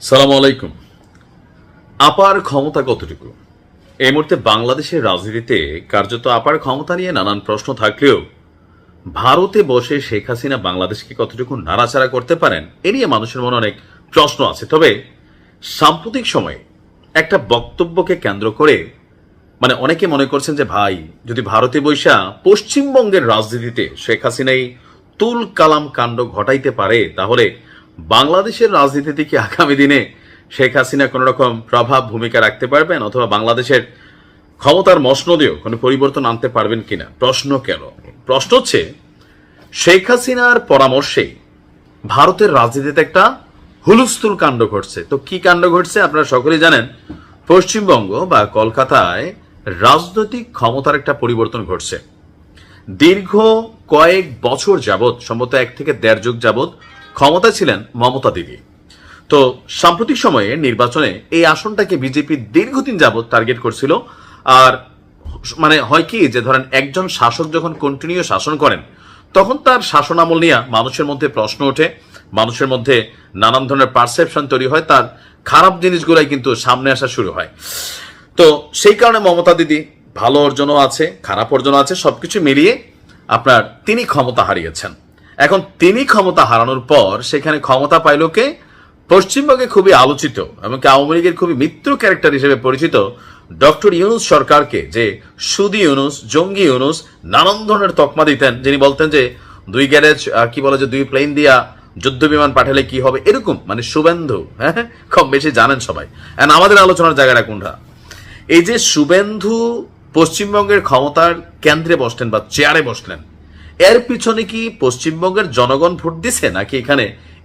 সালামু আলাইকুম। আপার ক্ষমতা কতটুকু? এই মুহূর্তে বাংলাদেশের রাজনীতিতে কার্যত আপার ক্ষমতা নিয়ে নানান প্রশ্ন থাকলেও ভারতে বসে শেখ হাসিনা বাংলাদেশকে কতটুকু নাড়াচাড়া করতে পারেন এ নিয়ে মানুষের মনে অনেক প্রশ্ন আছে। তবে সাম্প্রতিক সময়ে একটা বক্তব্যকে কেন্দ্র করে অনেকে মনে করছেন যে ভাই, যদি ভারতে বৈশা পশ্চিমবঙ্গের রাজনীতিতে শেখ হাসিনা এই তুল কালাম কাণ্ড ঘটাইতে পারে, তাহলে বাংলাদেশের রাজনীতিতে কি আগামী দিনে শেখ হাসিনা কোন রকম প্রভাব ভূমিকা রাখতে পারবেন, অথবা বাংলাদেশের ক্ষমতার মসনদেও কোনো পরিবর্তন আনতে পারবেন কিনা? প্রশ্ন হচ্ছে, শেখ হাসিনার পরামর্শে ভারতের রাজনীতিতে একটা হুলস্থুল কাণ্ড ঘটছে। তো কি কাণ্ড ঘটছে আপনারা সকলেই জানেন। পশ্চিমবঙ্গ বা কলকাতায় রাজনৈতিক ক্ষমতার একটা পরিবর্তন ঘটছে। দীর্ঘ কয়েক বছর যাবৎ, সম্ভবত 1 থেকে 1.5 যুগ যাবৎ ক্ষমতা ছিলেন মমতা দিদি। তো সাম্প্রতিক সময়ে নির্বাচনে এই আসনটাকে বিজেপি দীর্ঘদিন যাবৎ টার্গেট করছিল। আর হয় কি, যে ধরেন একজন শাসক যখন কন্টিনিউ শাসন করেন, তখন তার শাসনামল নিয়ে মানুষের মধ্যে প্রশ্ন ওঠে, মানুষের মধ্যে নানান ধরনের পারসেপশন তৈরি হয়, তার খারাপ জিনিসগুলাই কিন্তু সামনে আসা শুরু হয়। তো সেই কারণে মমতা দিদি ভালো অর্জনও আছে, খারাপ অর্জনও আছে, সবকিছু মিলিয়ে তিনি ক্ষমতা হারিয়েছেন। এখন তিনি ক্ষমতা হারানোর পর সেখানে ক্ষমতা পাইল কে? পশ্চিমবঙ্গে খুবই আলোচিত এবং আওয়ামী লীগের খুবই মিত্র ক্যারেক্টার হিসেবে পরিচিত ডক্টর ইউনূস সরকারকে, যে সুদি ইউনূস, জঙ্গি ইউনূস, নানান ধরনের তকমা দিতেন, যিনি বলতেন যে 2 গ্যারেজ 2 প্লেন দিয়া যুদ্ধ বিমান পাঠালে কি হবে, এরকম শুভেন্দু। হ্যাঁ, কম বেশি জানেন সবাই। আমাদের আলোচনার জায়গাটা কোনটা? এই যে শুভেন্দু পশ্চিমবঙ্গের ক্ষমতার কেন্দ্রে বসলেন বা চেয়ারে বসলেন, এর পিছনে কি পশ্চিমবঙ্গের জনগণ ভোট দিছে, নাকি এখানে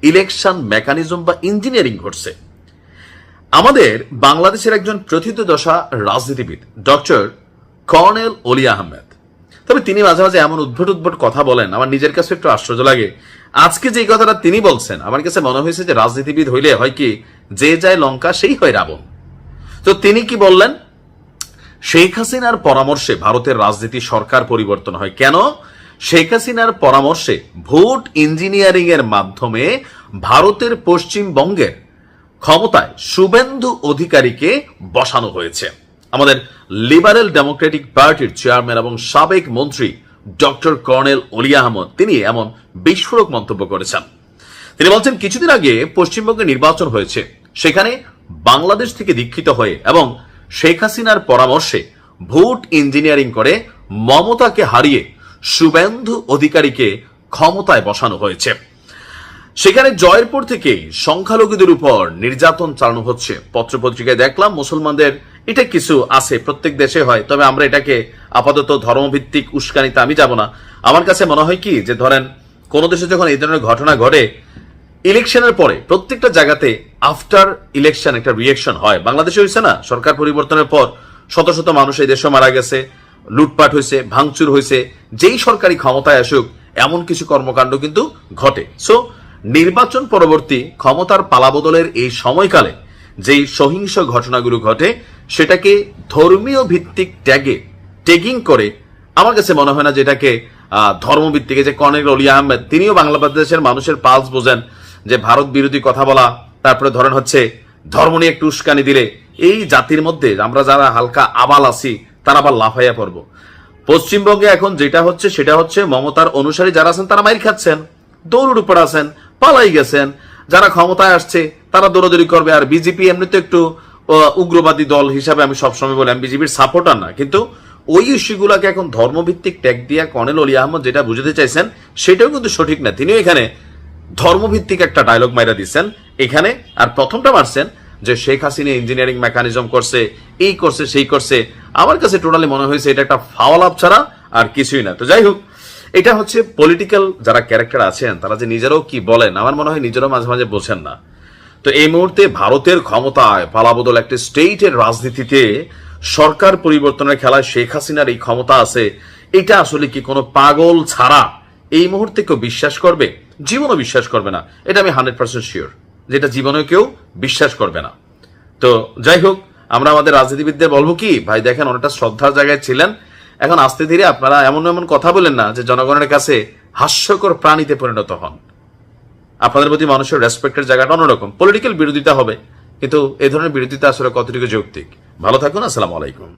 ইলেকশন মেকানিজম বা ইঞ্জিনিয়ারিং ঘটছে? আমাদের বাংলাদেশের একজন প্রথিতযশা রাজনীতিবিদ ডক্টর কর্নেল অলি আহমেদ, তবে তিনি মাঝে মাঝে এমন উদ্ভট কথা বলেন, আমার নিজের কাছে একটু আশ্চর্য লাগে। আজকে যে কথাটা তিনি বলছেন, আমার কাছে মনে হয়েছে যে রাজনীতিবিদ হইলে হয় কি, যে যায় লঙ্কা সেই হয় রাবণ। তো তিনি কি বললেন? শেখ হাসিনার পরামর্শে ভারতের রাজনীতি সরকার পরিবর্তন হয় কেন? শেখ হাসিনার পরামর্শে ভোট ইঞ্জিনিয়ারিং এর মাধ্যমে ভারতের পশ্চিমবঙ্গের ক্ষমতায় শুভেন্দু অধিকারীকে বসানো হয়েছে। আমাদের লিবারেল ডেমোক্রেটিক পার্টির চেয়ারম্যান এবং সাবেক মন্ত্রী ডক্টর কর্নেল অলি আহমদ, তিনি এমন বিস্ফোরক মন্তব্য করেছেন। তিনি বলছেন, কিছুদিন আগে পশ্চিমবঙ্গে নির্বাচন হয়েছে, সেখানে বাংলাদেশ থেকে দীক্ষিত হয়ে এবং শেখ হাসিনার পরামর্শে ভোট ইঞ্জিনিয়ারিং করে মমতাকে হারিয়ে শুভেন্দু অধিকারীকে ক্ষমতায় বসানো হয়েছে। সেখানে জয়ের পর থেকেই সংখ্যালঘুদের উপর নির্যাতন চালানো হচ্ছে। পত্রপত্রিকায় দেখলাম মুসলমানদের এটা কিছু আছে, প্রত্যেক দেশে হয়, তবে আমরা এটাকে আপাতত ধর্মভিত্তিক উস্কানিতে আমি যাব না। আমার কাছে মনে হয় কি, যে ধরেন কোন দেশে যখন এই ধরনের ঘটনা ঘটে, ইলেকশনের পরে প্রত্যেকটা জায়গাতে আফটার ইলেকশন একটা রিয়েকশন হয়। বাংলাদেশে হয়েছে না, সরকার পরিবর্তনের পর শত শত মানুষ এই দেশে মারা গেছে, লুটপাট হয়েছে, ভাঙচুর হয়েছে। যেই সরকারি ক্ষমতায় আসুক এমন কিছু কর্মকাণ্ড কিন্তু ঘটে। সো নির্বাচন পরবর্তী ক্ষমতার পালাবদলের এই সময়কালে যেই সহিংস ঘটনাগুলো ঘটে, সেটাকে ধর্মীয় ভিত্তিক ট্যাগিং করে আমার কাছে মনে হয় না যে এটাকে ধর্মভিত্তিক। যে কর্নেল অলি আহমেদ, তিনিও বাংলাদেশের মানুষের পালস বোঝেন, যে ভারত বিরোধী কথা বলা, তারপরে ধরেন ধর্ম নিয়ে একটু উস্কানি দিলে এই জাতির মধ্যে আমরা যারা হালকা আবাল আছি তারা আবার লাফাইয়া পড়বো। পশ্চিমবঙ্গে এখন যেটা হচ্ছে সেটা হচ্ছে, মমতার অনুসারী যারা আছেন তারা মাইর খাচ্ছেন, দৌড়ের উপর আছেন, পালাই গেছেন। যারা ক্ষমতায় আসছে তারা দৌড়াদৌড়ি করবে। আর বিজেপি এমনিতে একটু উগ্রবাদী দল হিসাবে আমি সবসময় বলি, আমি বিজেপির সাপোর্টার না, কিন্তু ওই ইস্যুগুলোকে এখন ধর্মভিত্তিক ট্যাগ দিয়া কর্নেল অলি আহমদ যেটা বুঝাতে চাইছেন সেটাও কিন্তু সঠিক না। তিনিও এখানে ধর্মভিত্তিক একটা ডায়লগ মাইরা দিচ্ছেন এখানে। আর প্রথমটা মারছেন যে শেখ হাসিনা ইঞ্জিনিয়ারিং মেকানিজম করছে, এই করছে, সেই করছে। আমার কাছে টোটালি মনে হয়েছে এটা একটা ফাওয়াল আপ ছাড়া আর কিছুই না। তো যাই হোক, এটা পলিটিক্যাল যারা ক্যারেক্টার আছেন তারা যে নিজেরাও কি বলেন, আমার মনে হয় নিজেরাও মাঝে মাঝে বোঝেন না। তো এই মুহূর্তে ভারতের ক্ষমতায় পালাবদল একটা স্টেটের রাজনীতিতে সরকার পরিবর্তনের খেলায় শেখ হাসিনার এই ক্ষমতা আছে, এটা আসলে কি কোনো পাগল ছাড়া এই মুহূর্তে কেউ বিশ্বাস করবে? জীবনও বিশ্বাস করবে না, এটা আমি 100% শিওর, যেটা জীবনে কেউ বিশ্বাস করবে না। তো যাই হোক, আমরা আমাদের রাজনীতিবিদদের বলবো কি, ভাই দেখেন অনেকটা শ্রদ্ধার জায়গায় ছিলেন, এখন আস্তে ধীরে আপনারা এমন এমন কথা বলেন না যে জনগণের কাছে হাস্যকর প্রাণীতে পরিণত হন। আপনাদের প্রতি মানুষের রেসপেক্টের জায়গাটা অন্যরকম। পলিটিক্যাল বিরোধিতা হবে, কিন্তু এই ধরনের বিরোধিতা আসলে কতটুকু যৌক্তিক? ভালো থাকুন, আসসালামু আলাইকুম।